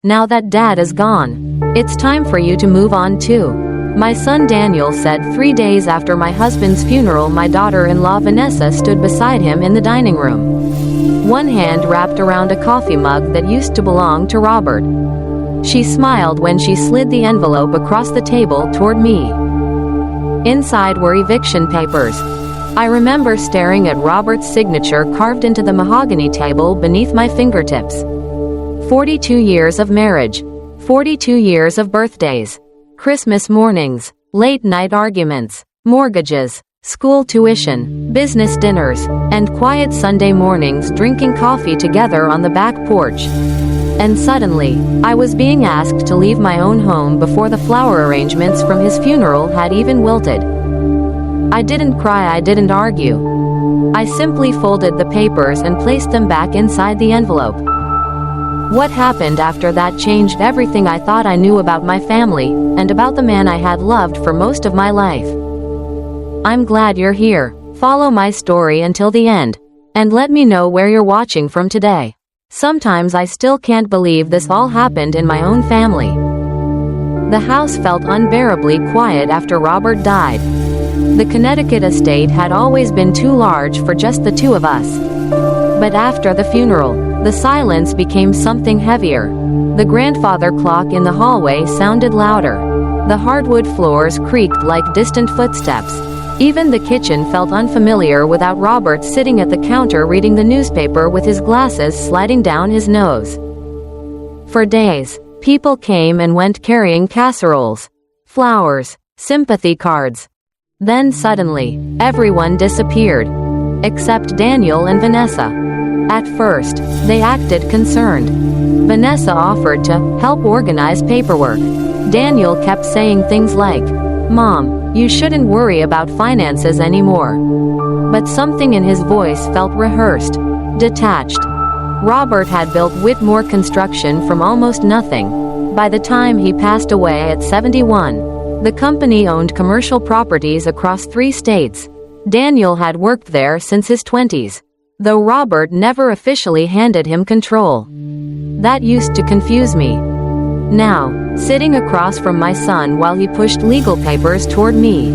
Now that Dad is gone, it's time for you to move on too. My son Daniel said 3 days after my husband's funeral. My daughter-in-law Vanessa stood beside him in the dining room. One hand wrapped around a coffee mug that used to belong to Robert. She smiled when she slid the envelope across the table toward me. Inside were eviction papers. I remember staring at Robert's signature carved into the mahogany table beneath my fingertips. 42 years of marriage. 42 years of birthdays. Christmas mornings. Late-night arguments. Mortgages. School tuition. Business dinners. And quiet Sunday mornings drinking coffee together on the back porch. And suddenly, I was being asked to leave my own home before the flower arrangements from his funeral had even wilted. I didn't cry, I didn't argue. I simply folded the papers and placed them back inside the envelope. What happened after that changed everything I thought I knew about my family, and about the man I had loved for most of my life. I'm glad you're here. Follow my story until the end. And let me know where you're watching from today. Sometimes I still can't believe this all happened in my own family. The house felt unbearably quiet after Robert died. The Connecticut estate had always been too large for just the two of us. But after the funeral, the silence became something heavier. The grandfather clock in the hallway sounded louder. The hardwood floors creaked like distant footsteps. Even the kitchen felt unfamiliar without Robert sitting at the counter reading the newspaper with his glasses sliding down his nose. For days, people came and went carrying casseroles, flowers, sympathy cards. Then suddenly, everyone disappeared. Except Daniel and Vanessa. At first, they acted concerned. Vanessa offered to help organize paperwork. Daniel kept saying things like, "Mom, you shouldn't worry about finances anymore." But something in his voice felt rehearsed, detached. Robert had built Whitmore Construction from almost nothing. By the time he passed away at 71, the company owned commercial properties across 3 states. Daniel had worked there since his 20s, though Robert never officially handed him control. That used to confuse me. Now, sitting across from my son while he pushed legal papers toward me,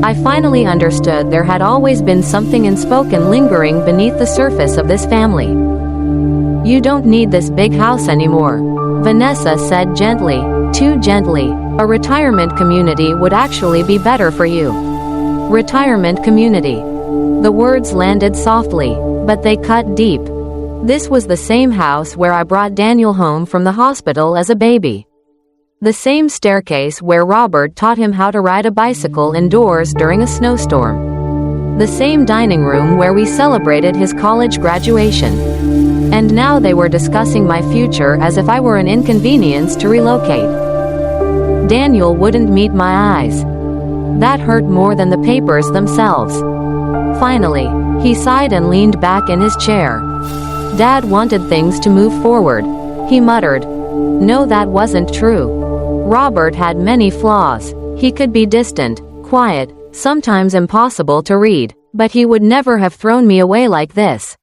I finally understood there had always been something unspoken lingering beneath the surface of this family. "You don't need this big house anymore," Vanessa said gently, too gently. "A retirement community would actually be better for you." Retirement community. The words landed softly, but they cut deep. This was the same house where I brought Daniel home from the hospital as a baby. The same staircase where Robert taught him how to ride a bicycle indoors during a snowstorm. The same dining room where we celebrated his college graduation. And now they were discussing my future as if I were an inconvenience to relocate. Daniel wouldn't meet my eyes. That hurt more than the papers themselves. Finally, he sighed and leaned back in his chair. "Dad wanted things to move forward," he muttered. No, that wasn't true. Robert had many flaws. He could be distant, quiet, sometimes impossible to read, but he would never have thrown me away like this.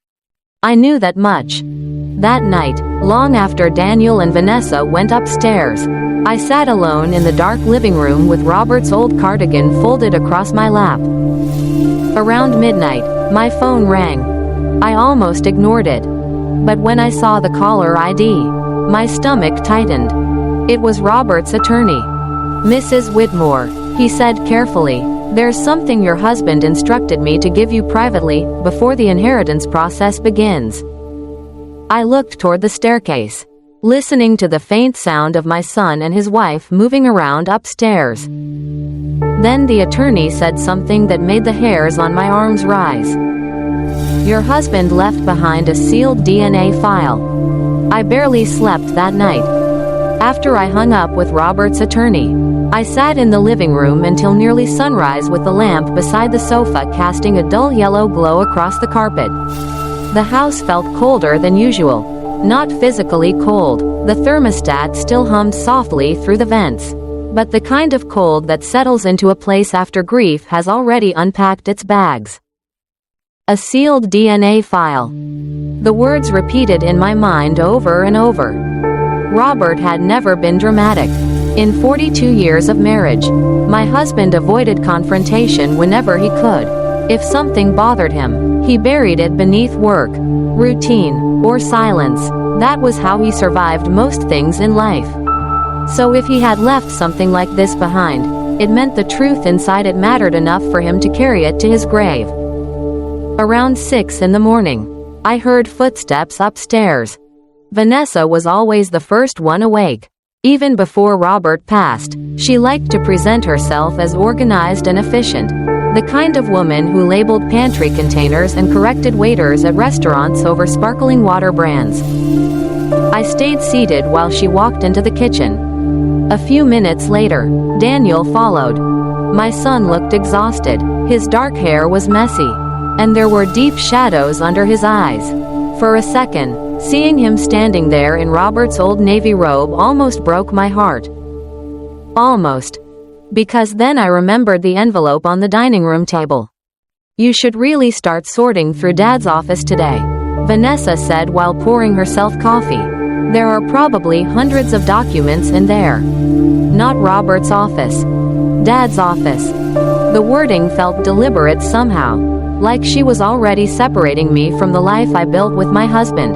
I knew that much. That night, long after Daniel and Vanessa went upstairs, I sat alone in the dark living room with Robert's old cardigan folded across my lap. Around midnight, my phone rang. I almost ignored it. But when I saw the caller ID, my stomach tightened. It was Robert's attorney. "Mrs. Whitmore," he said carefully, "there's something your husband instructed me to give you privately, before the inheritance process begins." I looked toward the staircase, listening to the faint sound of my son and his wife moving around upstairs. Then the attorney said something that made the hairs on my arms rise. "Your husband left behind a sealed DNA file." I barely slept that night. After I hung up with Robert's attorney, I sat in the living room until nearly sunrise with the lamp beside the sofa casting a dull yellow glow across the carpet. The house felt colder than usual. Not physically cold, the thermostat still hummed softly through the vents. But the kind of cold that settles into a place after grief has already unpacked its bags. A sealed DNA file. The words repeated in my mind over and over. Robert had never been dramatic. In 42 years of marriage, my husband avoided confrontation whenever he could. If something bothered him, he buried it beneath work, routine, or silence. That was how he survived most things in life. So if he had left something like this behind, it meant the truth inside it mattered enough for him to carry it to his grave. Around 6 in the morning, I heard footsteps upstairs. Vanessa was always the first one awake. Even before Robert passed, she liked to present herself as organized and efficient. The kind of woman who labeled pantry containers and corrected waiters at restaurants over sparkling water brands. I stayed seated while she walked into the kitchen. A few minutes later, Daniel followed. My son looked exhausted. His dark hair was messy, and there were deep shadows under his eyes. For a second, seeing him standing there in Robert's old navy robe almost broke my heart. Almost. Because then I remembered the envelope on the dining room table. "You should really start sorting through Dad's office today," Vanessa said while pouring herself coffee. "There are probably hundreds of documents in there." Not Robert's office. Dad's office. The wording felt deliberate somehow, like she was already separating me from the life I built with my husband.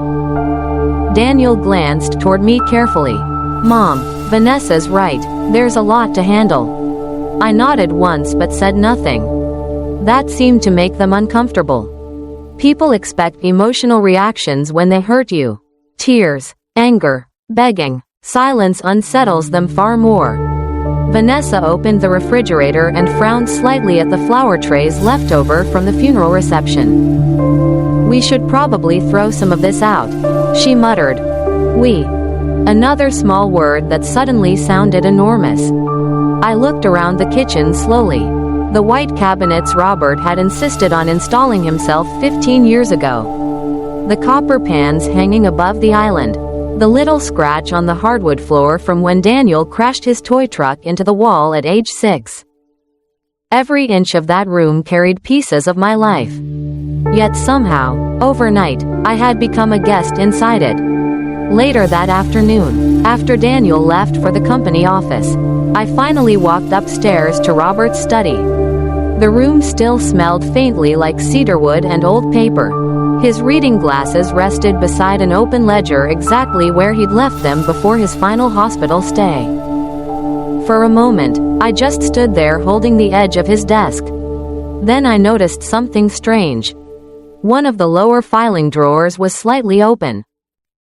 Daniel glanced toward me carefully. "Mom, Vanessa's right. There's a lot to handle." I nodded once but said nothing. That seemed to make them uncomfortable. People expect emotional reactions when they hurt you. Tears, anger, begging. Silence unsettles them far more. Vanessa opened the refrigerator and frowned slightly at the flower trays left over from the funeral reception. "We should probably throw some of this out," she muttered. "We." Another small word that suddenly sounded enormous. I looked around the kitchen slowly. The white cabinets Robert had insisted on installing himself 15 years ago. The copper pans hanging above the island. The little scratch on the hardwood floor from when Daniel crashed his toy truck into the wall at age 6. Every inch of that room carried pieces of my life. Yet somehow, overnight, I had become a guest inside it. Later that afternoon, after Daniel left for the company office, I finally walked upstairs to Robert's study. The room still smelled faintly like cedarwood and old paper. His reading glasses rested beside an open ledger exactly where he'd left them before his final hospital stay. For a moment, I just stood there holding the edge of his desk. Then I noticed something strange. One of the lower filing drawers was slightly open.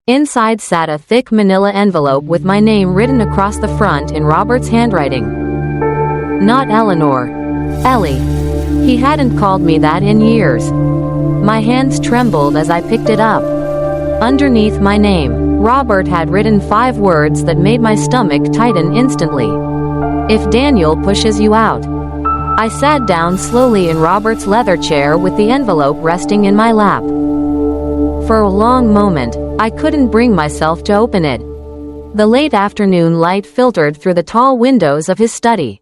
Inside sat a thick manila envelope with my name written across the front in Robert's handwriting. Not Eleanor. Ellie. He hadn't called me that in years. My hands trembled as I picked it up. Underneath my name, Robert had written 5 words that made my stomach tighten instantly. "If Daniel pushes you out." I sat down slowly in Robert's leather chair with the envelope resting in my lap. For a long moment, I couldn't bring myself to open it. The late afternoon light filtered through the tall windows of his study,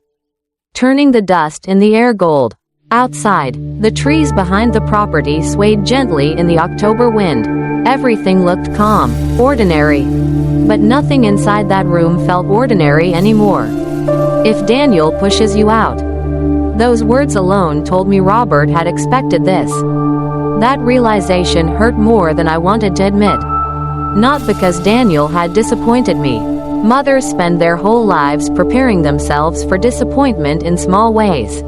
turning the dust in the air gold. Outside, the trees behind the property swayed gently in the October wind. Everything looked calm, ordinary. But nothing inside that room felt ordinary anymore. "If Daniel pushes you out." Those words alone told me Robert had expected this. That realization hurt more than I wanted to admit. Not because Daniel had disappointed me. Mothers spend their whole lives preparing themselves for disappointment in small ways.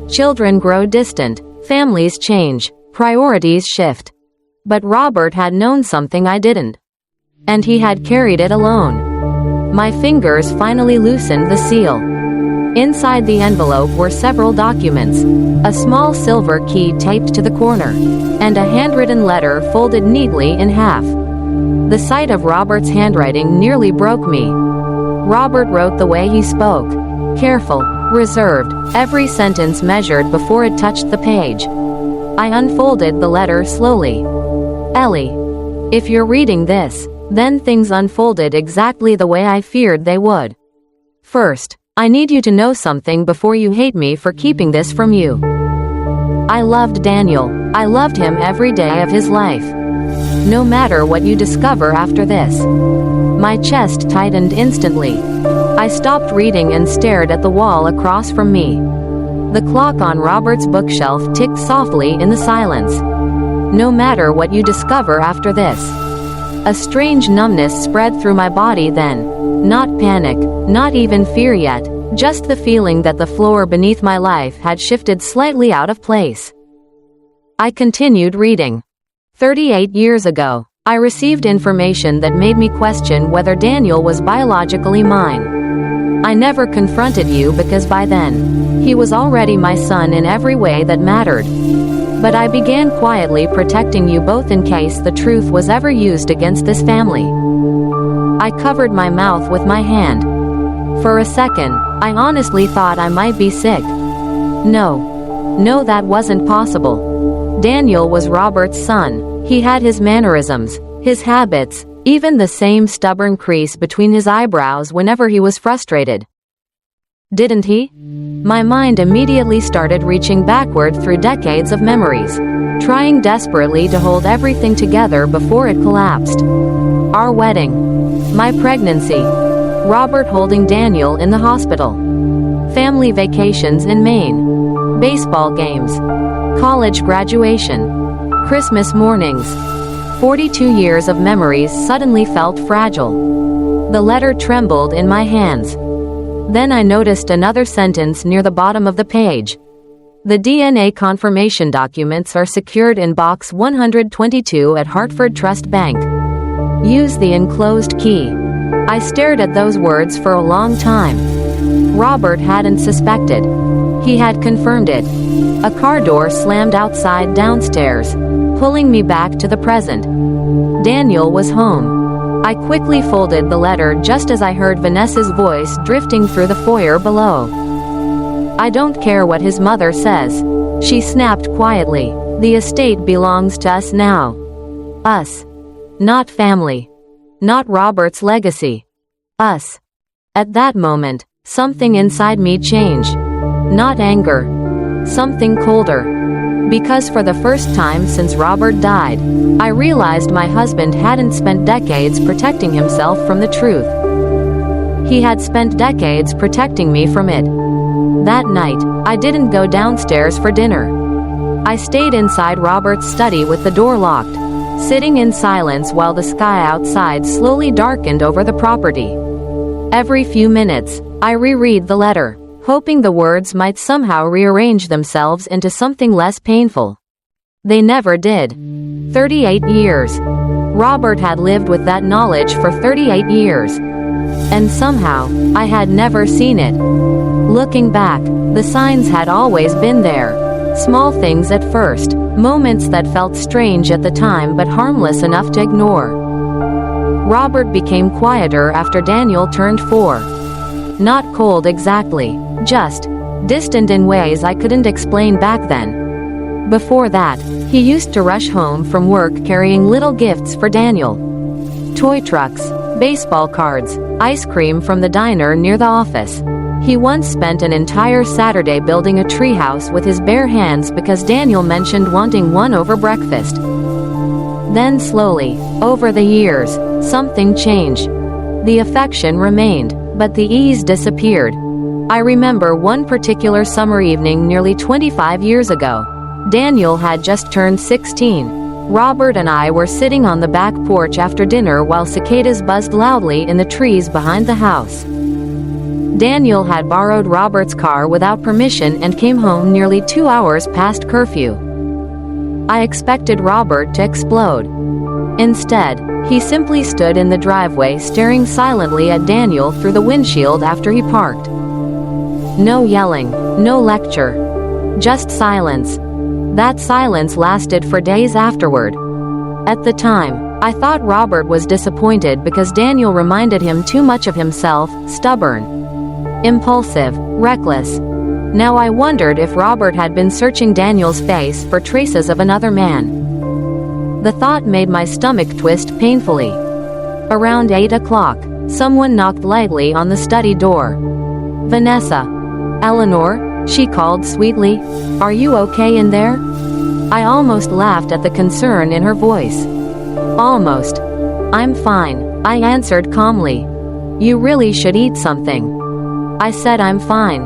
Children grow distant, families change, priorities shift. But Robert had known something I didn't. And he had carried it alone. My fingers finally loosened the seal. Inside the envelope were several documents, a small silver key taped to the corner, and a handwritten letter folded neatly in half. The sight of Robert's handwriting nearly broke me. Robert wrote the way he spoke. Careful, reserved, every sentence measured before it touched the page. I unfolded the letter slowly. "Ellie, if you're reading this," then things unfolded exactly the way I feared they would. "First, I need you to know something before you hate me for keeping this from you. I loved Daniel. I loved him every day of his life. No matter what you discover after this, My chest tightened instantly. I stopped reading and stared at the wall across from me. The clock on Robert's bookshelf ticked softly in the silence. No matter what you discover after this. A strange numbness spread through my body then. Not panic, not even fear yet, just the feeling that the floor beneath my life had shifted slightly out of place. I continued reading. 38 years ago, I received information that made me question whether Daniel was biologically mine. I never confronted you because by then, he was already my son in every way that mattered. But I began quietly protecting you both in case the truth was ever used against this family. I covered my mouth with my hand. For a second, I honestly thought I might be sick. No, that wasn't possible. Daniel was Robert's son. He had his mannerisms, his habits, even the same stubborn crease between his eyebrows whenever he was frustrated. Didn't he? My mind immediately started reaching backward through decades of memories, trying desperately to hold everything together before it collapsed. Our wedding. My pregnancy. Robert holding Daniel in the hospital. Family vacations in Maine. Baseball games. College graduation. Christmas mornings. 42 years of memories suddenly felt fragile. The letter trembled in my hands. Then I noticed another sentence near the bottom of the page. The DNA confirmation documents are secured in box 122 at Hartford Trust Bank. Use the enclosed key. I stared at those words for a long time. Robert hadn't suspected. He had confirmed it. A car door slammed outside downstairs, pulling me back to the present. Daniel was home. I quickly folded the letter just as I heard Vanessa's voice drifting through the foyer below. I don't care what his mother says. She snapped quietly. The estate belongs to us now. Us. Not family. Not Robert's legacy. Us. At that moment, something inside me changed. Not anger. Something colder. Because for the first time since Robert died, I realized my husband hadn't spent decades protecting himself from the truth. He had spent decades protecting me from it. That night, I didn't go downstairs for dinner. I stayed inside Robert's study with the door locked, sitting in silence while the sky outside slowly darkened over the property. Every few minutes, I reread the letter, hoping the words might somehow rearrange themselves into something less painful. They never did. 38 years. Robert had lived with that knowledge for 38 years. And somehow, I had never seen it. Looking back, the signs had always been there. Small things at first, moments that felt strange at the time but harmless enough to ignore. Robert became quieter after Daniel turned 4. Not cold exactly, just distant in ways I couldn't explain back then. Before that, he used to rush home from work carrying little gifts for Daniel. Toy trucks, baseball cards, ice cream from the diner near the office. He once spent an entire Saturday building a treehouse with his bare hands because Daniel mentioned wanting one over breakfast. Then slowly, over the years, something changed. The affection remained, but the ease disappeared. I remember one particular summer evening nearly 25 years ago. Daniel had just turned 16. Robert and I were sitting on the back porch after dinner while cicadas buzzed loudly in the trees behind the house. Daniel had borrowed Robert's car without permission and came home nearly 2 hours past curfew. I expected Robert to explode. Instead, he simply stood in the driveway staring silently at Daniel through the windshield after he parked. No yelling, no lecture. Just silence. That silence lasted for days afterward. At the time, I thought Robert was disappointed because Daniel reminded him too much of himself, stubborn, impulsive, reckless. Now I wondered if Robert had been searching Daniel's face for traces of another man. The thought made my stomach twist painfully. Around 8 o'clock, someone knocked lightly on the study door. Vanessa. Eleanor, she called sweetly. Are you okay in there? I almost laughed at the concern in her voice. Almost. I'm fine. I answered calmly. You really should eat something. I said I'm fine.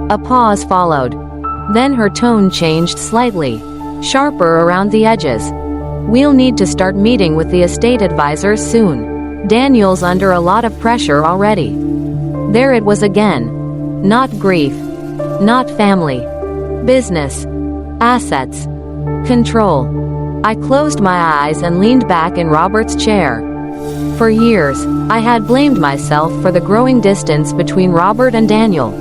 A pause followed. Then her tone changed slightly, sharper around the edges. We'll need to start meeting with the estate advisors soon. Daniel's under a lot of pressure already. There it was again. Not grief. Not family. Business. Assets. Control. I closed my eyes and leaned back in Robert's chair. For years, I had blamed myself for the growing distance between Robert and Daniel.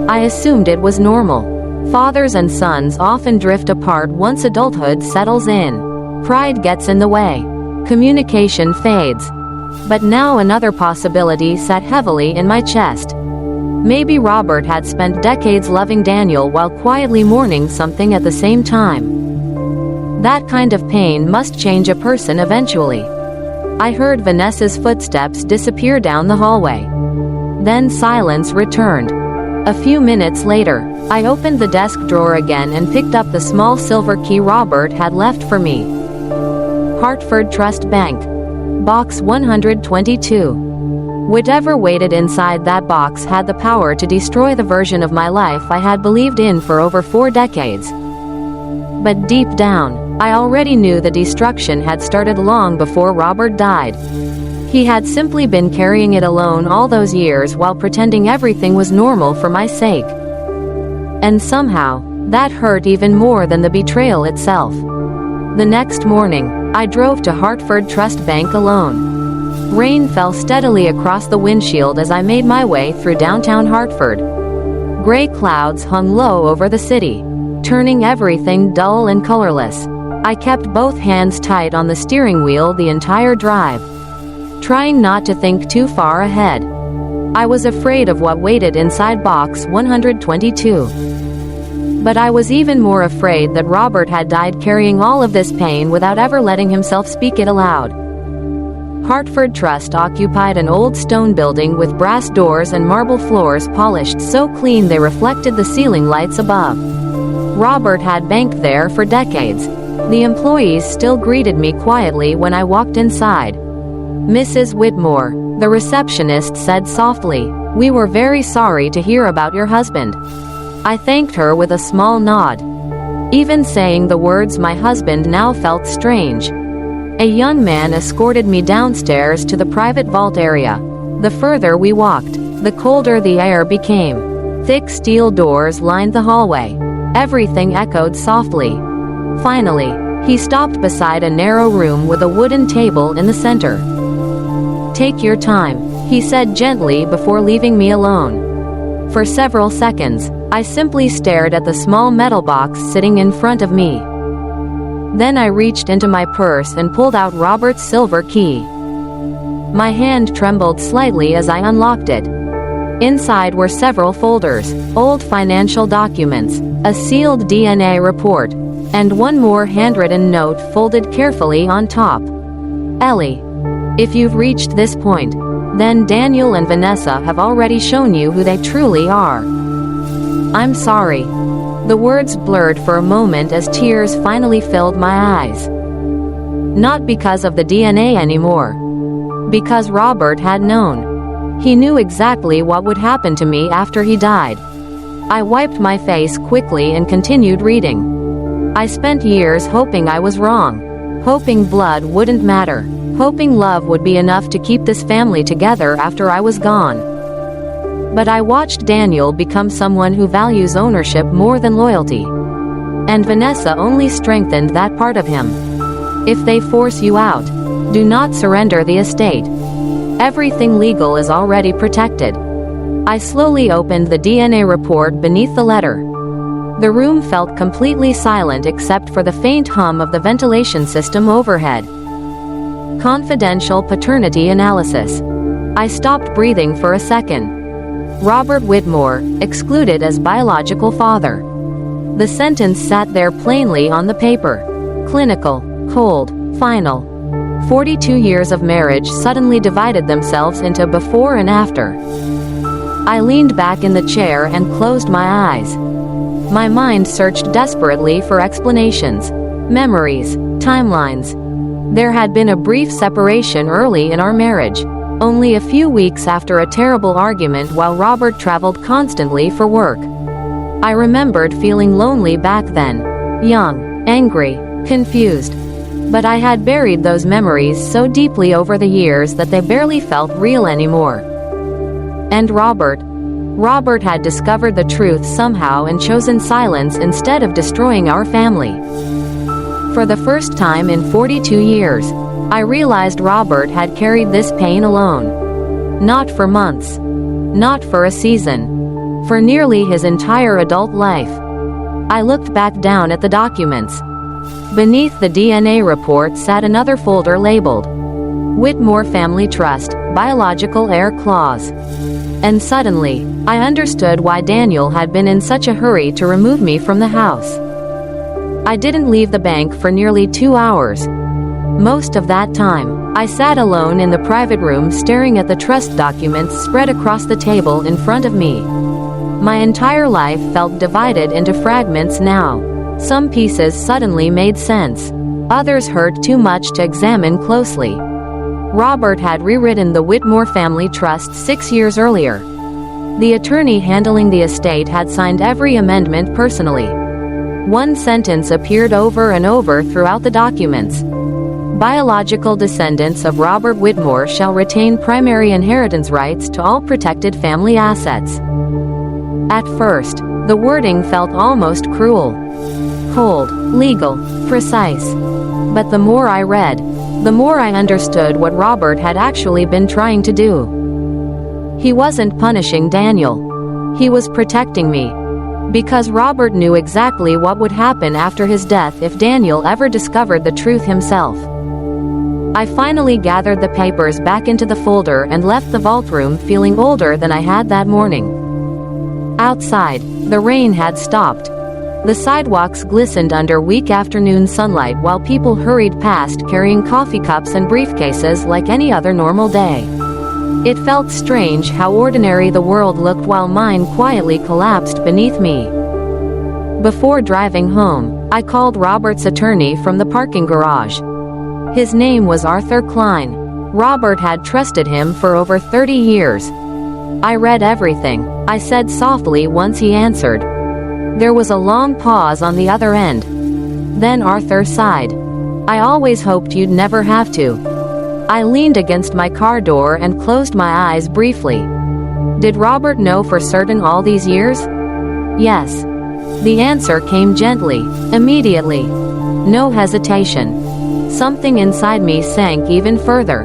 I assumed it was normal. Fathers and sons often drift apart once adulthood settles in. Pride gets in the way. Communication fades. But now another possibility sat heavily in my chest. Maybe Robert had spent decades loving Daniel while quietly mourning something at the same time. That kind of pain must change a person eventually. I heard Vanessa's footsteps disappear down the hallway. Then silence returned. A few minutes later, I opened the desk drawer again and picked up the small silver key Robert had left for me. Hartford Trust Bank. Box 122. Whatever waited inside that box had the power to destroy the version of my life I had believed in for over 4 decades. But deep down, I already knew the destruction had started long before Robert died. He had simply been carrying it alone all those years while pretending everything was normal for my sake. And somehow, that hurt even more than the betrayal itself. The next morning, I drove to Hartford Trust Bank alone. Rain fell steadily across the windshield as I made my way through downtown Hartford. Gray clouds hung low over the city, turning everything dull and colorless. I kept both hands tight on the steering wheel the entire drive, trying not to think too far ahead. I was afraid of what waited inside box 122. But I was even more afraid that Robert had died carrying all of this pain without ever letting himself speak it aloud. Hartford Trust occupied an old stone building with brass doors and marble floors polished so clean they reflected the ceiling lights above. Robert had banked there for decades. The employees still greeted me quietly when I walked inside. Mrs. Whitmore, the receptionist said softly, "We were very sorry to hear about your husband." I thanked her with a small nod. Even saying the words my husband now felt strange. A young man escorted me downstairs to the private vault area. The further we walked, the colder the air became. Thick steel doors lined the hallway. Everything echoed softly. Finally, he stopped beside a narrow room with a wooden table in the center. "Take your time," he said gently before leaving me alone. For several seconds, I simply stared at the small metal box sitting in front of me. Then I reached into my purse and pulled out Robert's silver key. My hand trembled slightly as I unlocked it. Inside were several folders, old financial documents, a sealed DNA report, and one more handwritten note folded carefully on top. "Ellie, if you've reached this point, then Daniel and Vanessa have already shown you who they truly are. I'm sorry." The words blurred for a moment as tears finally filled my eyes. Not because of the DNA anymore. Because Robert had known. He knew exactly what would happen to me after he died. I wiped my face quickly and continued reading. I spent years hoping I was wrong. Hoping blood wouldn't matter. Hoping love would be enough to keep this family together after I was gone. But I watched Daniel become someone who values ownership more than loyalty. And Vanessa only strengthened that part of him. If they force you out, do not surrender the estate. Everything legal is already protected. I slowly opened the DNA report beneath the letter. The room felt completely silent except for the faint hum of the ventilation system overhead. Confidential paternity analysis. I stopped breathing for a second. Robert Whitmore, excluded as biological father. The sentence sat there plainly on the paper. Clinical, cold, final. 42 years of marriage suddenly divided themselves into before and after. I leaned back in the chair and closed my eyes. My mind searched desperately for explanations, memories, timelines. There had been a brief separation early in our marriage, only a few weeks after a terrible argument while Robert traveled constantly for work. I remembered feeling lonely back then, young, angry, confused. But I had buried those memories so deeply over the years that they barely felt real anymore. And Robert had discovered the truth somehow and chosen silence instead of destroying our family. For the first time in 42 years, I realized Robert had carried this pain alone. Not for months. Not for a season. For nearly his entire adult life. I looked back down at the documents. Beneath the DNA report sat another folder labeled Whitmore Family Trust, Biological Heir Clause. And suddenly, I understood why Daniel had been in such a hurry to remove me from the house. I didn't leave the bank for nearly 2 hours. Most of that time, I sat alone in the private room staring at the trust documents spread across the table in front of me. My entire life felt divided into fragments now. Some pieces suddenly made sense. Others hurt too much to examine closely. Robert had rewritten the Whitmore family trust 6 years earlier. The attorney handling the estate had signed every amendment personally. One sentence appeared over and over throughout the documents. Biological descendants of Robert Whitmore shall retain primary inheritance rights to all protected family assets. At first, the wording felt almost cruel. Cold, legal, precise. But the more I read, the more I understood what Robert had actually been trying to do. He wasn't punishing Daniel. He was protecting me. Because Robert knew exactly what would happen after his death if Daniel ever discovered the truth himself. I finally gathered the papers back into the folder and left the vault room feeling older than I had that morning. Outside, the rain had stopped. The sidewalks glistened under weak afternoon sunlight while people hurried past carrying coffee cups and briefcases like any other normal day. It felt strange how ordinary the world looked while mine quietly collapsed beneath me. Before driving home, I called Robert's attorney from the parking garage. His name was Arthur Klein. Robert had trusted him for over 30 years. I read everything, I said softly once he answered. There was a long pause on the other end. Then Arthur sighed. I always hoped you'd never have to. I leaned against my car door and closed my eyes briefly. Did Robert know for certain all these years? Yes. The answer came gently, immediately. No hesitation. Something inside me sank even further.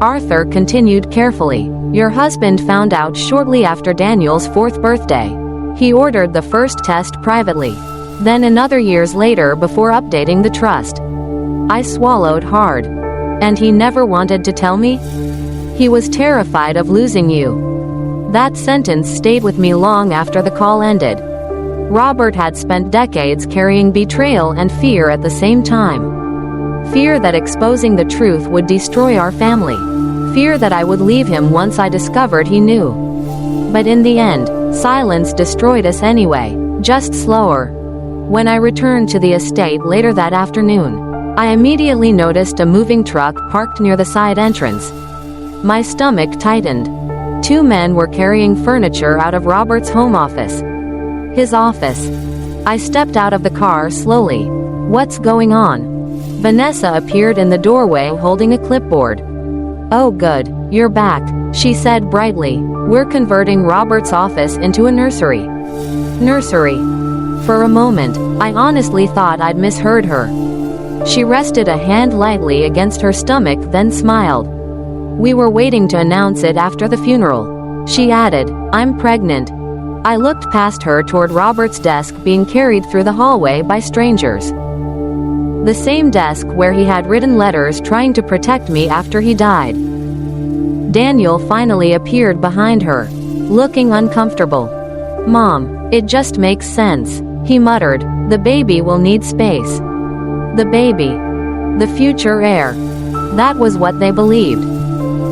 Arthur continued carefully. Your husband found out shortly after Daniel's 4th birthday. He ordered the first test privately. Then another years later before updating the trust. I swallowed hard. And he never wanted to tell me? He was terrified of losing you. That sentence stayed with me long after the call ended. Robert had spent decades carrying betrayal and fear at the same time. Fear that exposing the truth would destroy our family. Fear that I would leave him once I discovered he knew. But in the end, silence destroyed us anyway, just slower. When I returned to the estate later that afternoon, I immediately noticed a moving truck parked near the side entrance. My stomach tightened. 2 men were carrying furniture out of Robert's home office. His office. I stepped out of the car slowly. What's going on? Vanessa appeared in the doorway holding a clipboard. Oh good, you're back, she said brightly. We're converting Robert's office into a nursery. Nursery. For a moment, I honestly thought I'd misheard her. She rested a hand lightly against her stomach then smiled. We were waiting to announce it after the funeral. She added, I'm pregnant. I looked past her toward Robert's desk being carried through the hallway by strangers. The same desk where he had written letters trying to protect me after he died. Daniel finally appeared behind her, looking uncomfortable. Mom, it just makes sense, he muttered. The baby will need space. The baby. The future heir. That was what they believed.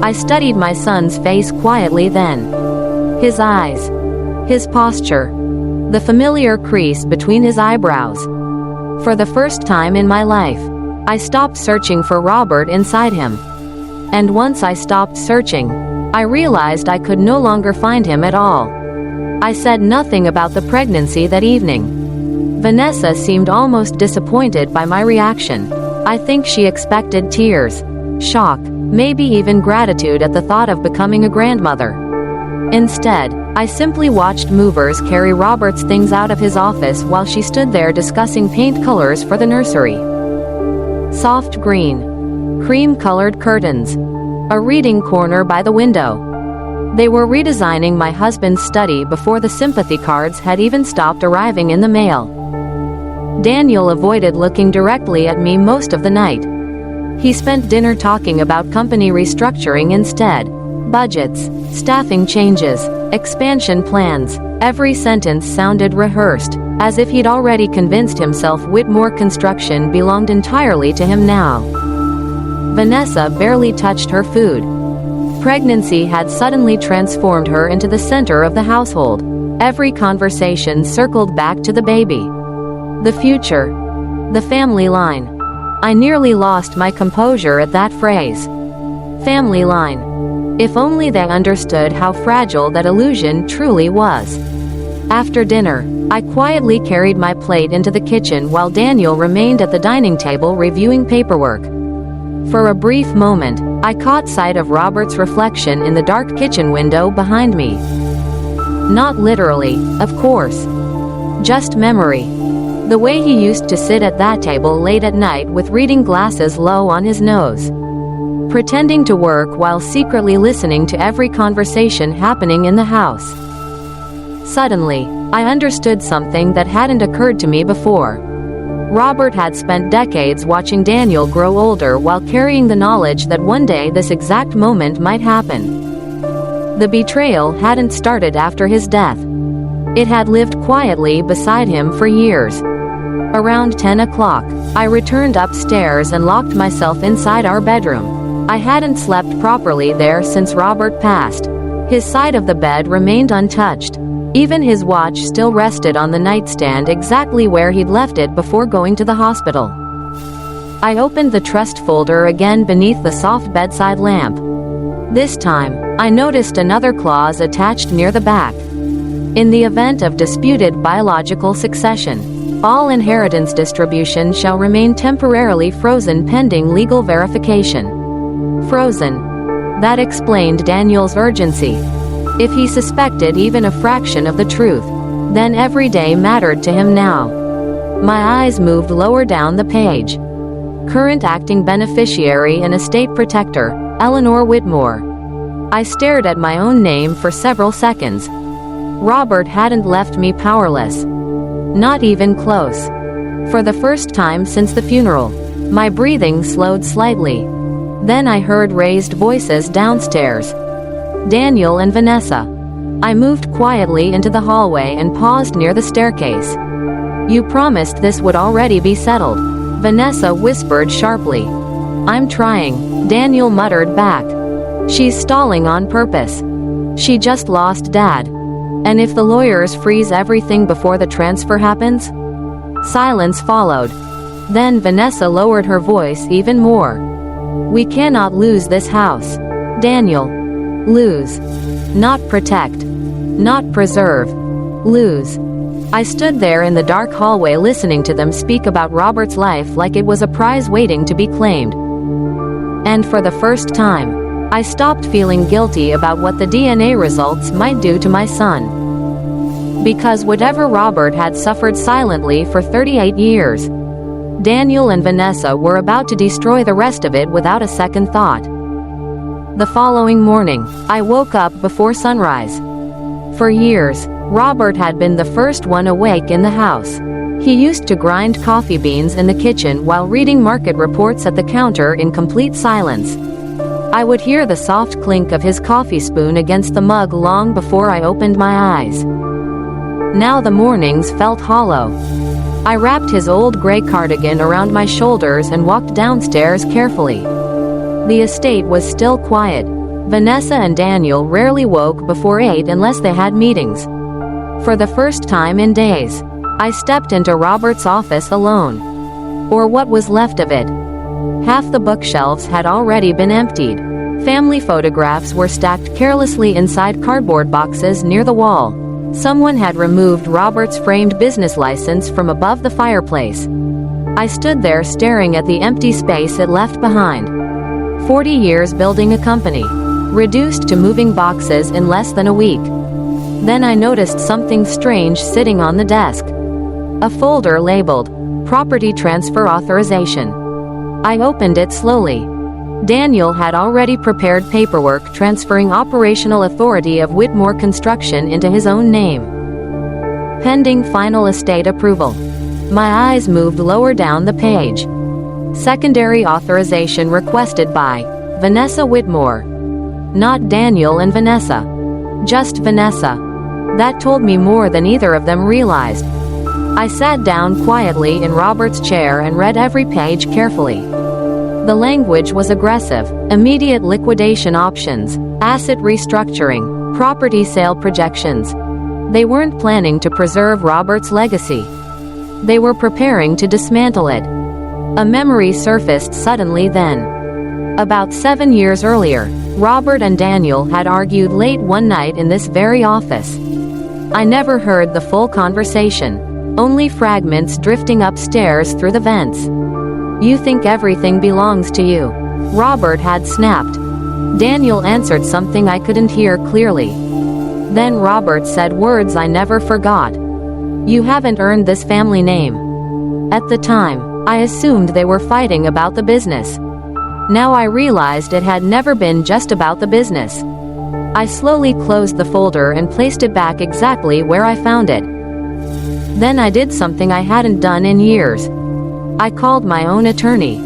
I studied my son's face quietly then. His eyes. His posture. The familiar crease between his eyebrows. For the first time in my life, I stopped searching for Robert inside him. And once I stopped searching, I realized I could no longer find him at all. I said nothing about the pregnancy that evening. Vanessa seemed almost disappointed by my reaction. I think she expected tears, shock, maybe even gratitude at the thought of becoming a grandmother. Instead, I simply watched movers carry Robert's things out of his office while she stood there discussing paint colors for the nursery. Soft green, cream-colored curtains, a reading corner by the window. They were redesigning my husband's study before the sympathy cards had even stopped arriving in the mail. Daniel avoided looking directly at me most of the night. He spent dinner talking about company restructuring instead. Budgets, staffing changes, expansion plans. Every sentence sounded rehearsed, as if he'd already convinced himself Whitmore Construction belonged entirely to him now. Vanessa barely touched her food. Pregnancy had suddenly transformed her into the center of the household. Every conversation circled back to the baby, the future, the family line. I nearly lost my composure at that phrase. Family line. If only they understood how fragile that illusion truly was. After dinner, I quietly carried my plate into the kitchen while Daniel remained at the dining table reviewing paperwork. For a brief moment, I caught sight of Robert's reflection in the dark kitchen window behind me. Not literally, of course. Just memory. The way he used to sit at that table late at night with reading glasses low on his nose, pretending to work while secretly listening to every conversation happening in the house. Suddenly, I understood something that hadn't occurred to me before. Robert had spent decades watching Daniel grow older while carrying the knowledge that one day this exact moment might happen. The betrayal hadn't started after his death. It had lived quietly beside him for years. Around 10 o'clock, I returned upstairs and locked myself inside our bedroom. I hadn't slept properly there since Robert passed. His side of the bed remained untouched. Even his watch still rested on the nightstand exactly where he'd left it before going to the hospital. I opened the trust folder again beneath the soft bedside lamp. This time, I noticed another clause attached near the back. In the event of disputed biological succession, all inheritance distribution shall remain temporarily frozen pending legal verification. Frozen. That explained Daniel's urgency. If he suspected even a fraction of the truth, then every day mattered to him now. My eyes moved lower down the page. Current acting beneficiary and estate protector, Eleanor Whitmore. I stared at my own name for several seconds. Robert hadn't left me powerless. Not even close. For the first time since the funeral, my breathing slowed slightly. Then I heard raised voices downstairs. Daniel and Vanessa. I moved quietly into the hallway and paused near the staircase. You promised this would already be settled, Vanessa whispered sharply. I'm trying, Daniel muttered back. She's stalling on purpose. She just lost Dad. And if the lawyers freeze everything before the transfer happens? Silence followed. Then Vanessa lowered her voice even more. We cannot lose this house. Daniel. Lose. Not protect. Not preserve. Lose. I stood there in the dark hallway listening to them speak about Robert's life like it was a prize waiting to be claimed. And for the first time, I stopped feeling guilty about what the DNA results might do to my son. Because whatever Robert had suffered silently for 38 years, Daniel and Vanessa were about to destroy the rest of it without a second thought. The following morning, I woke up before sunrise. For years, Robert had been the first one awake in the house. He used to grind coffee beans in the kitchen while reading market reports at the counter in complete silence. I would hear the soft clink of his coffee spoon against the mug long before I opened my eyes. Now the mornings felt hollow. I wrapped his old gray cardigan around my shoulders and walked downstairs carefully. The estate was still quiet. Vanessa and Daniel rarely woke before 8 unless they had meetings. For the first time in days, I stepped into Robert's office alone. Or what was left of it. Half the bookshelves had already been emptied. Family photographs were stacked carelessly inside cardboard boxes near the wall. Someone had removed Robert's framed business license from above the fireplace. I stood there staring at the empty space it left behind. 40 years building a company, reduced to moving boxes in less than a week. Then I noticed something strange sitting on the desk. A folder labeled, Property Transfer Authorization. I opened it slowly. Daniel had already prepared paperwork transferring operational authority of Whitmore Construction into his own name. Pending final estate approval. My eyes moved lower down the page. Secondary authorization requested by Vanessa Whitmore. Not Daniel and Vanessa. Just Vanessa. That told me more than either of them realized. I sat down quietly in Robert's chair and read every page carefully. The language was aggressive: immediate liquidation options, asset restructuring, property sale projections. They weren't planning to preserve Robert's legacy. They were preparing to dismantle it. A memory surfaced suddenly then. About 7 years earlier, Robert and Daniel had argued late one night in this very office. I never heard the full conversation, only fragments drifting upstairs through the vents. "You think everything belongs to you," Robert had snapped. Daniel answered something I couldn't hear clearly. Then Robert said words I never forgot. "You haven't earned this family name." At the time, I assumed they were fighting about the business. Now I realized it had never been just about the business. I slowly closed the folder and placed it back exactly where I found it. Then I did something I hadn't done in years. I called my own attorney.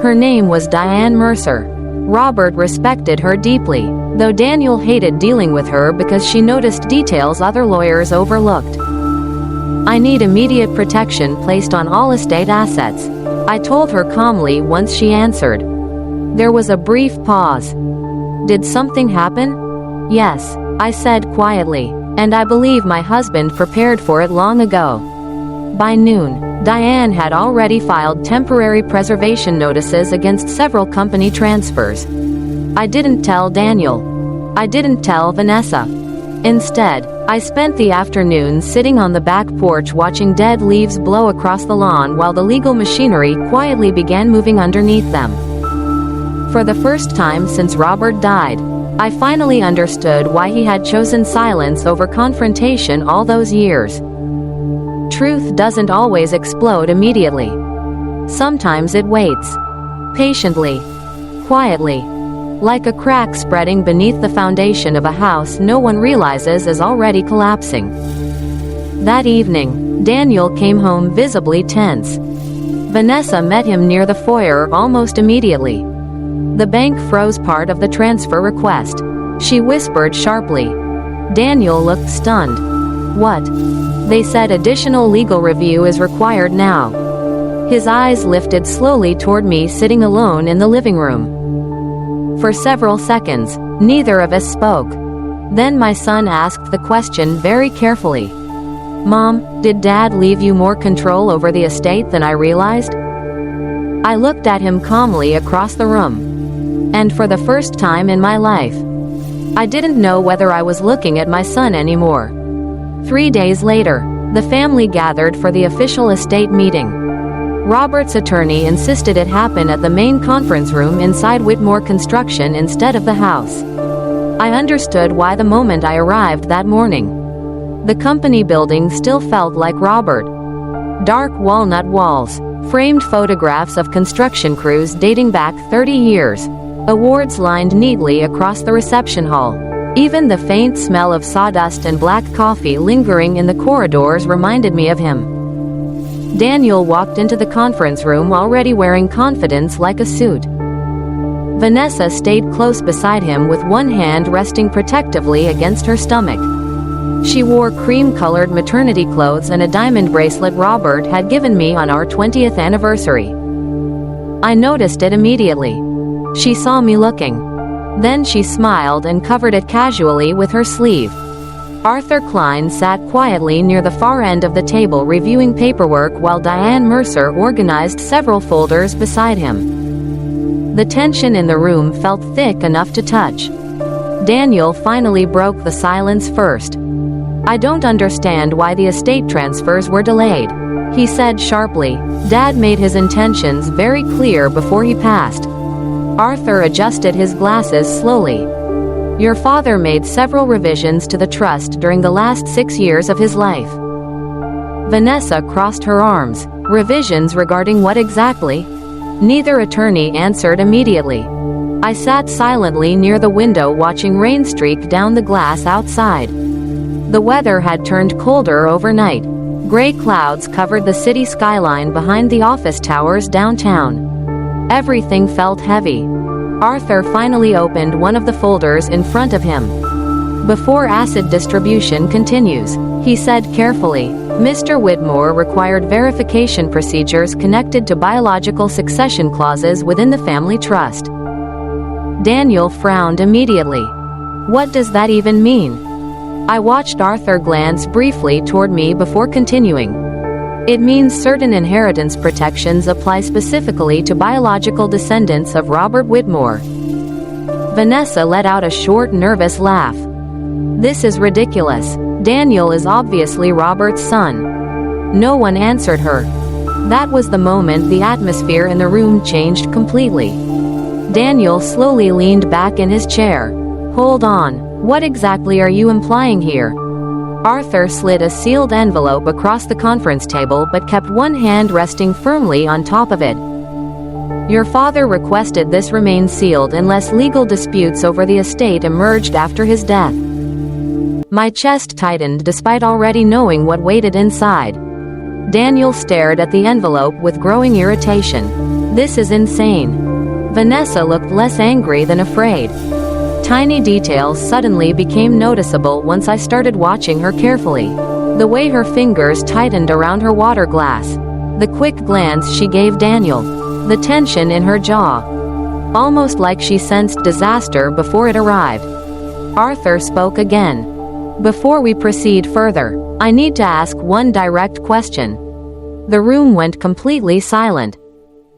Her name was Diane Mercer. Robert respected her deeply, though Daniel hated dealing with her because she noticed details other lawyers overlooked. "I need immediate protection placed on all estate assets," I told her calmly once she answered. There was a brief pause. "Did something happen?" "Yes," I said quietly, "and I believe my husband prepared for it long ago." By noon, Diane had already filed temporary preservation notices against several company transfers. I didn't tell Daniel. I didn't tell Vanessa. Instead, I spent the afternoon sitting on the back porch watching dead leaves blow across the lawn while the legal machinery quietly began moving underneath them. For the first time since Robert died, I finally understood why he had chosen silence over confrontation all those years. Truth doesn't always explode immediately. Sometimes it waits. Patiently. Quietly. Like a crack spreading beneath the foundation of a house no one realizes is already collapsing. That evening, Daniel came home visibly tense. Vanessa met him near the foyer almost immediately. The bank froze part of the transfer request. She whispered sharply. Daniel looked stunned. "What?" They said additional legal review is required now. His eyes lifted slowly toward me sitting alone in the living room. For several seconds, neither of us spoke. Then my son asked the question very carefully. "Mom, did Dad leave you more control over the estate than I realized?" I looked at him calmly across the room. And for the first time in my life, I didn't know whether I was looking at my son anymore. 3 days later, the family gathered for the official estate meeting. Robert's attorney insisted it happen at the main conference room inside Whitmore Construction instead of the house. I understood why the moment I arrived that morning. The company building still felt like Robert. Dark walnut walls, framed photographs of construction crews dating back 30 years, awards lined neatly across the reception hall. Even the faint smell of sawdust and black coffee lingering in the corridors reminded me of him. Daniel walked into the conference room already wearing confidence like a suit. Vanessa stayed close beside him with one hand resting protectively against her stomach. She wore cream-colored maternity clothes and a diamond bracelet Robert had given me on our 20th anniversary. I noticed it immediately. She saw me looking. Then she smiled and covered it casually with her sleeve. Arthur Klein sat quietly near the far end of the table reviewing paperwork while Diane Mercer organized several folders beside him. The tension in the room felt thick enough to touch. Daniel finally broke the silence first. "I don't understand why the estate transfers were delayed," he said sharply. "Dad made his intentions very clear before he passed." Arthur adjusted his glasses slowly. "Your father made several revisions to the trust during the last 6 years of his life." Vanessa crossed her arms. "Revisions regarding what exactly?" Neither attorney answered immediately. I sat silently near the window watching rain streak down the glass outside. The weather had turned colder overnight. Gray clouds covered the city skyline behind the office towers downtown. Everything felt heavy. Arthur finally opened one of the folders in front of him. "Before asset distribution continues," he said carefully, "Mr. Whitmore required verification procedures connected to biological succession clauses within the family trust." Daniel frowned immediately. "What does that even mean?" I watched Arthur glance briefly toward me before continuing. "It means certain inheritance protections apply specifically to biological descendants of Robert Whitmore." Vanessa let out a short, nervous laugh. "This is ridiculous. Daniel is obviously Robert's son." No one answered her. That was the moment the atmosphere in the room changed completely. Daniel slowly leaned back in his chair. "Hold on. What exactly are you implying here?" Arthur slid a sealed envelope across the conference table but kept one hand resting firmly on top of it. "Your father requested this remain sealed unless legal disputes over the estate emerged after his death." My chest tightened despite already knowing what waited inside. Daniel stared at the envelope with growing irritation. "This is insane." Vanessa looked less angry than afraid. Tiny details suddenly became noticeable once I started watching her carefully. The way her fingers tightened around her water glass. The quick glance she gave Daniel. The tension in her jaw. Almost like she sensed disaster before it arrived. Arthur spoke again. "Before we proceed further, I need to ask one direct question." The room went completely silent.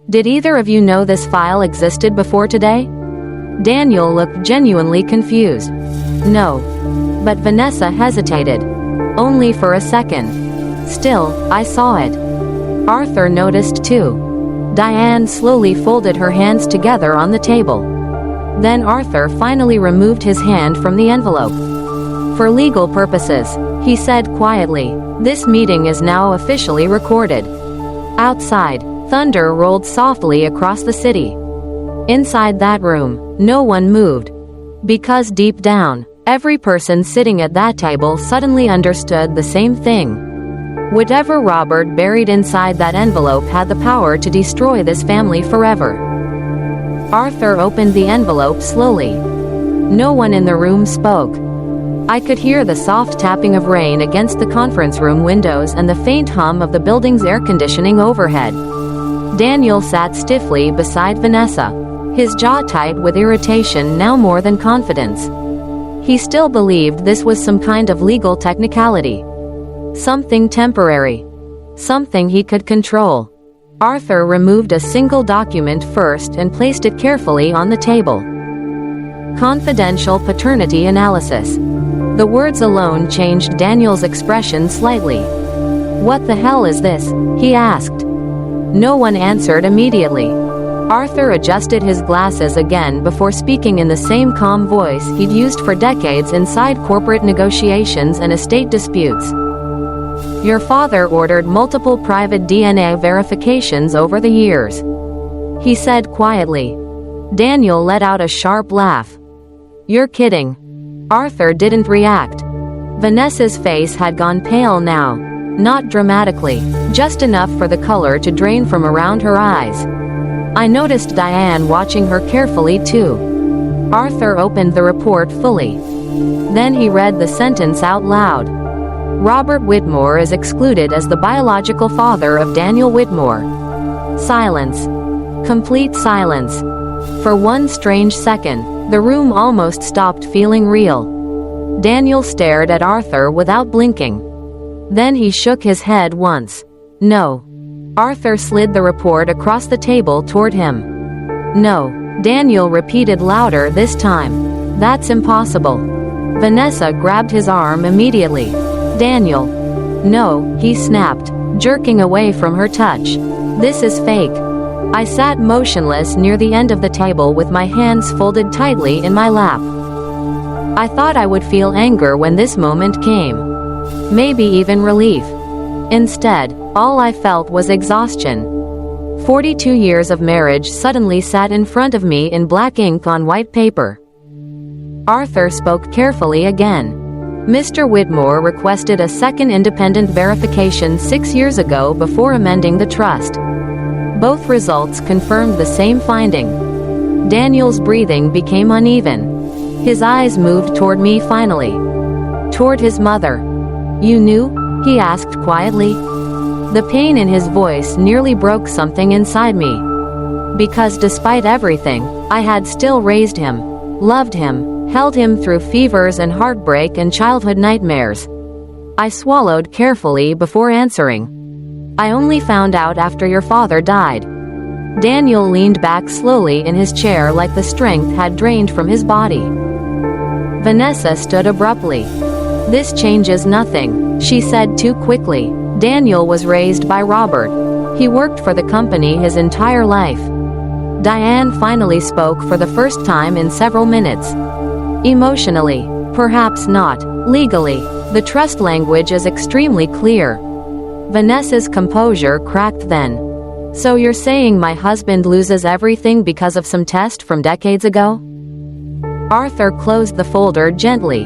"Did either of you know this file existed before today?" Daniel looked genuinely confused. "No." But Vanessa hesitated. "Only for a second. Still, I saw it." Arthur noticed too. Diane slowly folded her hands together on the table. Then Arthur finally removed his hand from the envelope. "For legal purposes," he said quietly, "this meeting is now officially recorded." Outside, thunder rolled softly across the city. Inside that room, no one moved. Because deep down, every person sitting at that table suddenly understood the same thing. Whatever Robert buried inside that envelope had the power to destroy this family forever. Arthur opened the envelope slowly. No one in the room spoke. I could hear the soft tapping of rain against the conference room windows and the faint hum of the building's air conditioning overhead. Daniel sat stiffly beside Vanessa. His jaw tight with irritation now more than confidence. He still believed this was some kind of legal technicality. Something temporary. Something he could control. Arthur removed a single document first and placed it carefully on the table. Confidential paternity analysis. The words alone changed Daniel's expression slightly. "What the hell is this?" he asked. No one answered immediately. Arthur adjusted his glasses again before speaking in the same calm voice he'd used for decades inside corporate negotiations and estate disputes. "Your father ordered multiple private DNA verifications over the years," he said quietly. Daniel let out a sharp laugh. "You're kidding." Arthur didn't react. Vanessa's face had gone pale now. Not dramatically, just enough for the color to drain from around her eyes. I noticed Diane watching her carefully too. Arthur opened the report fully. Then he read the sentence out loud. "Robert Whitmore is excluded as the biological father of Daniel Whitmore." Silence. Complete silence. For one strange second, the room almost stopped feeling real. Daniel stared at Arthur without blinking. Then he shook his head once. No. Arthur slid the report across the table toward him. No. Daniel repeated louder this time. That's impossible. Vanessa grabbed his arm immediately. Daniel. No, he snapped, jerking away from her touch. This is fake. I sat motionless near the end of the table with my hands folded tightly in my lap. I thought I would feel anger when this moment came. Maybe even relief. Instead, all I felt was exhaustion. 42 years of marriage suddenly sat in front of me in black ink on white paper. Arthur spoke carefully again. Mr. Whitmore requested a second independent verification 6 years ago before amending the trust. Both results confirmed the same finding. Daniel's breathing became uneven. His eyes moved toward me finally. Toward his mother. You knew? He asked quietly. The pain in his voice nearly broke something inside me. Because despite everything, I had still raised him, loved him, held him through fevers and heartbreak and childhood nightmares. I swallowed carefully before answering. I only found out after your father died. Daniel leaned back slowly in his chair like the strength had drained from his body. Vanessa stood abruptly. This changes nothing, she said too quickly. Daniel was raised by Robert. He worked for the company his entire life. Diane finally spoke for the first time in several minutes. Emotionally, perhaps not. Legally, the trust language is extremely clear. Vanessa's composure cracked then. So you're saying my husband loses everything because of some test from decades ago? Arthur closed the folder gently.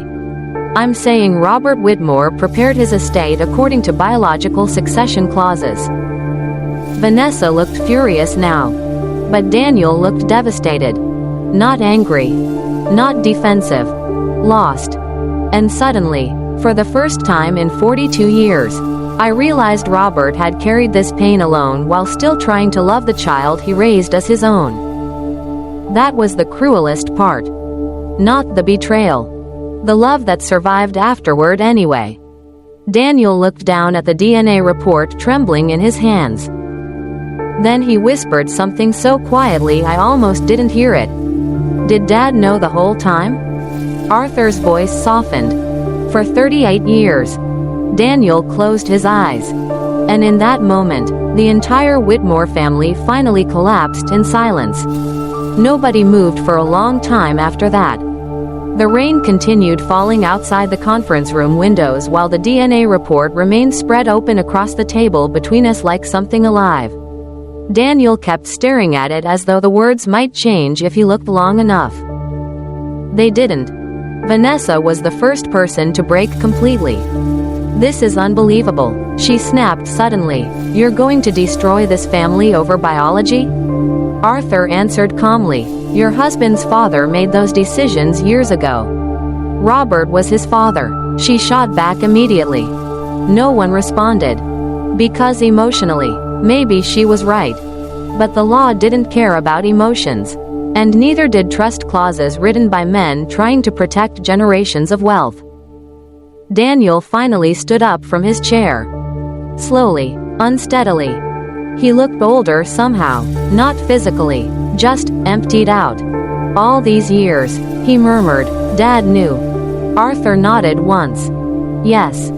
I'm saying Robert Whitmore prepared his estate according to biological succession clauses. Vanessa looked furious now. But Daniel looked devastated. Not angry. Not defensive. Lost. And suddenly, for the first time in 42 years, I realized Robert had carried this pain alone while still trying to love the child he raised as his own. That was the cruelest part. Not the betrayal. The love that survived afterward anyway. Daniel looked down at the DNA report trembling in his hands. Then he whispered something so quietly I almost didn't hear it. Did Dad know the whole time? Arthur's voice softened. For 38 years. Daniel closed his eyes. And in that moment, the entire Whitmore family finally collapsed in silence. Nobody moved for a long time after that. The rain continued falling outside the conference room windows while the DNA report remained spread open across the table between us like something alive. Daniel kept staring at it as though the words might change if he looked long enough. They didn't. Vanessa was the first person to break completely. This is unbelievable, she snapped suddenly. You're going to destroy this family over biology? Arthur answered calmly. Your husband's father made those decisions years ago. Robert was his father. She shot back immediately. No one responded. Because emotionally, maybe she was right. But the law didn't care about emotions. And neither did trust clauses written by men trying to protect generations of wealth. Daniel finally stood up from his chair. Slowly, unsteadily. He looked older somehow, not physically, just emptied out. All these years, he murmured, Dad knew. Arthur nodded once. Yes.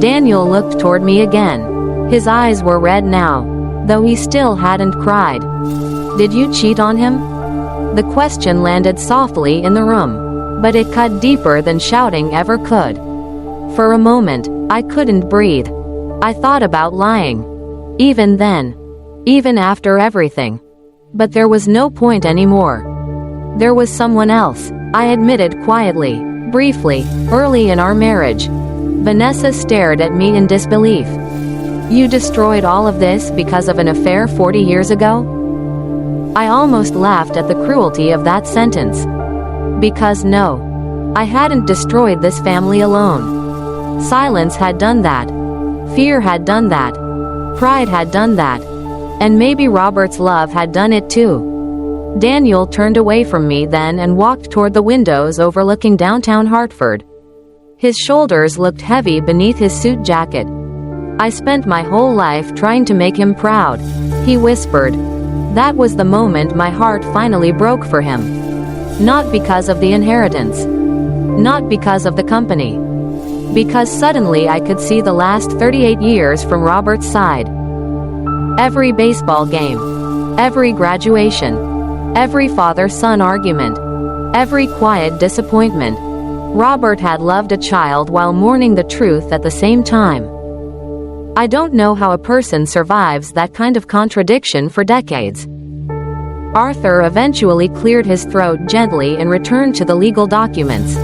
Daniel looked toward me again. His eyes were red now, though he still hadn't cried. Did you cheat on him? The question landed softly in the room, but it cut deeper than shouting ever could. For a moment, I couldn't breathe. I thought about lying. Even then. Even after everything. But there was no point anymore. There was someone else, I admitted quietly, briefly, early in our marriage. Vanessa stared at me in disbelief. You destroyed all of this because of an affair 40 years ago? I almost laughed at the cruelty of that sentence. Because no. I hadn't destroyed this family alone. Silence had done that. Fear had done that. Pride had done that. And maybe Robert's love had done it too. Daniel turned away from me then and walked toward the windows overlooking downtown Hartford. His shoulders looked heavy beneath his suit jacket. "I spent my whole life trying to make him proud," he whispered. That was the moment my heart finally broke for him. Not because of the inheritance. Not because of the company. Because suddenly I could see the last 38 years from Robert's side. Every baseball game. Every graduation. Every father-son argument. Every quiet disappointment. Robert had loved a child while mourning the truth at the same time. I don't know how a person survives that kind of contradiction for decades. Arthur eventually cleared his throat gently and returned to the legal documents.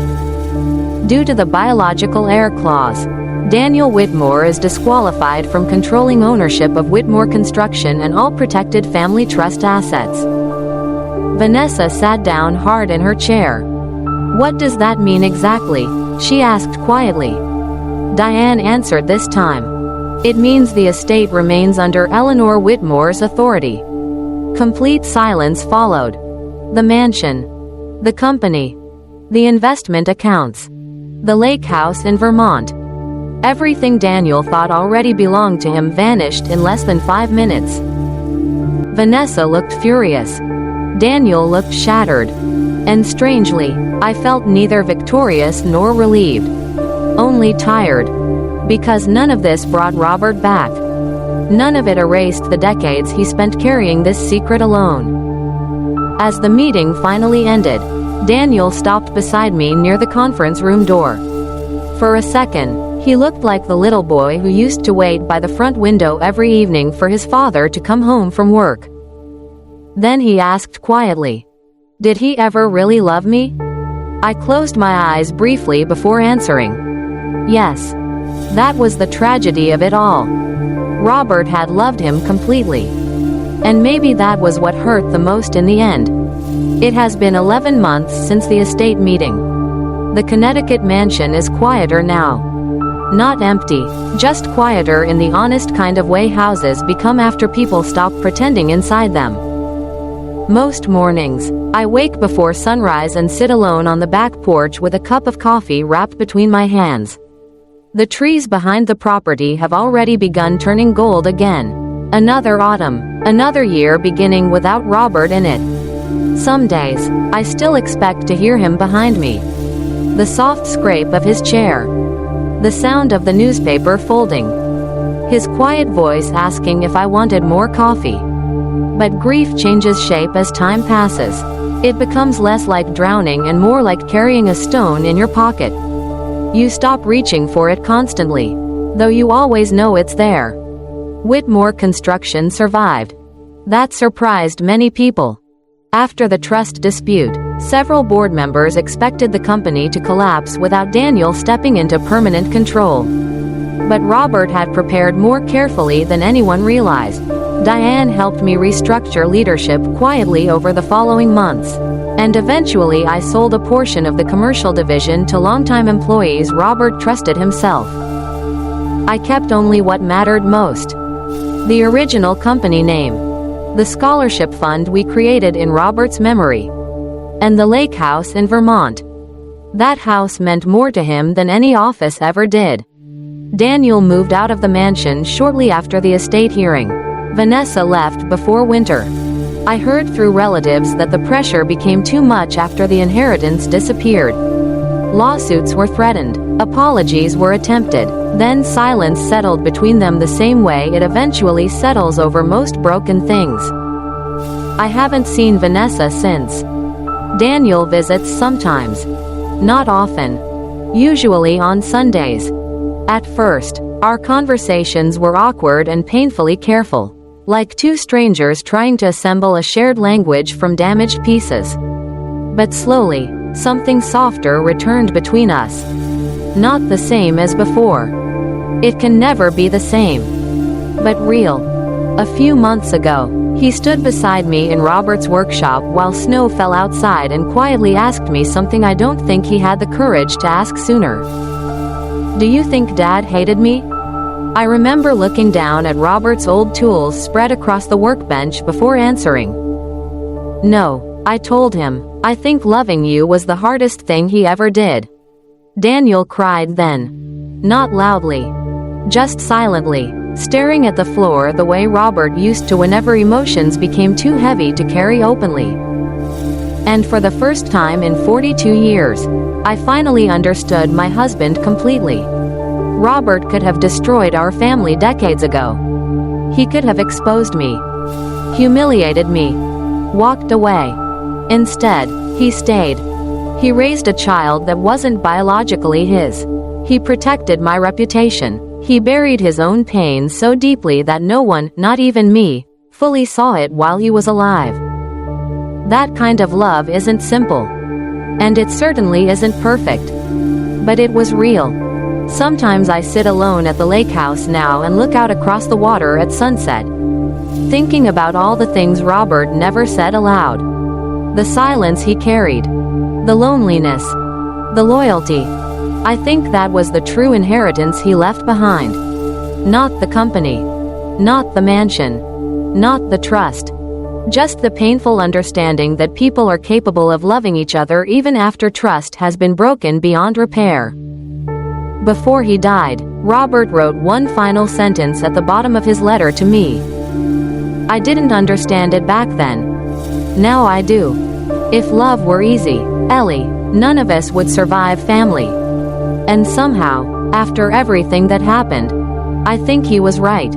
Due to the biological heir clause, Daniel Whitmore is disqualified from controlling ownership of Whitmore Construction and all protected family trust assets. Vanessa sat down hard in her chair. "What does that mean exactly?" she asked quietly. Diane answered this time. "It means the estate remains under Eleanor Whitmore's authority." Complete silence followed. The mansion. The company. The investment accounts. The lake house in Vermont. Everything Daniel thought already belonged to him vanished in less than 5 minutes. Vanessa looked furious. Daniel looked shattered. And strangely, I felt neither victorious nor relieved. Only tired. Because none of this brought Robert back. None of it erased the decades he spent carrying this secret alone. As the meeting finally ended, Daniel stopped beside me near the conference room door. For a second, he looked like the little boy who used to wait by the front window every evening for his father to come home from work. Then he asked quietly, "Did he ever really love me?" I closed my eyes briefly before answering. Yes. That was the tragedy of it all. Robert had loved him completely. And maybe that was what hurt the most in the end. It has been 11 months since the estate meeting. The Connecticut mansion is quieter now. Not empty, just quieter in the honest kind of way houses become after people stop pretending inside them. Most mornings, I wake before sunrise and sit alone on the back porch with a cup of coffee wrapped between my hands. The trees behind the property have already begun turning gold again. Another autumn, another year beginning without Robert in it. Some days, I still expect to hear him behind me. The soft scrape of his chair. The sound of the newspaper folding. His quiet voice asking if I wanted more coffee. But grief changes shape as time passes. It becomes less like drowning and more like carrying a stone in your pocket. You stop reaching for it constantly, though you always know it's there. Whitmore Construction survived. That surprised many people. After the trust dispute, several board members expected the company to collapse without Daniel stepping into permanent control. But Robert had prepared more carefully than anyone realized. Diane helped me restructure leadership quietly over the following months. And eventually I sold a portion of the commercial division to longtime employees Robert trusted himself. I kept only what mattered most. The original company name. The scholarship fund we created in Robert's memory. And the lake house in Vermont. That house meant more to him than any office ever did. Daniel moved out of the mansion shortly after the estate hearing. Vanessa left before winter. I heard through relatives that the pressure became too much after the inheritance disappeared. Lawsuits were threatened, apologies were attempted, then silence settled between them the same way it eventually settles over most broken things. I haven't seen Vanessa since. Daniel visits sometimes. Not often. Usually on Sundays. At first, our conversations were awkward and painfully careful. Like two strangers trying to assemble a shared language from damaged pieces. But slowly, something softer returned between us. Not the same as before. It can never be the same. But real. A few months ago, he stood beside me in Robert's workshop while snow fell outside and quietly asked me something I don't think he had the courage to ask sooner. "Do you think Dad hated me?" I remember looking down at Robert's old tools spread across the workbench before answering. "No," I told him. "I think loving you was the hardest thing he ever did." Daniel cried then. Not loudly. Just silently, staring at the floor the way Robert used to whenever emotions became too heavy to carry openly. And for the first time in 42 years, I finally understood my husband completely. Robert could have destroyed our family decades ago. He could have exposed me, humiliated me, walked away. Instead, he stayed. He raised a child that wasn't biologically his. He protected my reputation. He buried his own pain so deeply that no one, not even me, fully saw it while he was alive. That kind of love isn't simple. And it certainly isn't perfect. But it was real. Sometimes I sit alone at the lake house now and look out across the water at sunset, thinking about all the things Robert never said aloud. The silence he carried. The loneliness. The loyalty. I think that was the true inheritance he left behind. Not the company. Not the mansion. Not the trust. Just the painful understanding that people are capable of loving each other even after trust has been broken beyond repair. Before he died, Robert wrote one final sentence at the bottom of his letter to me. I didn't understand it back then. Now I do. If love were easy, Ellie, none of us would survive family. And somehow, after everything that happened, I think he was right.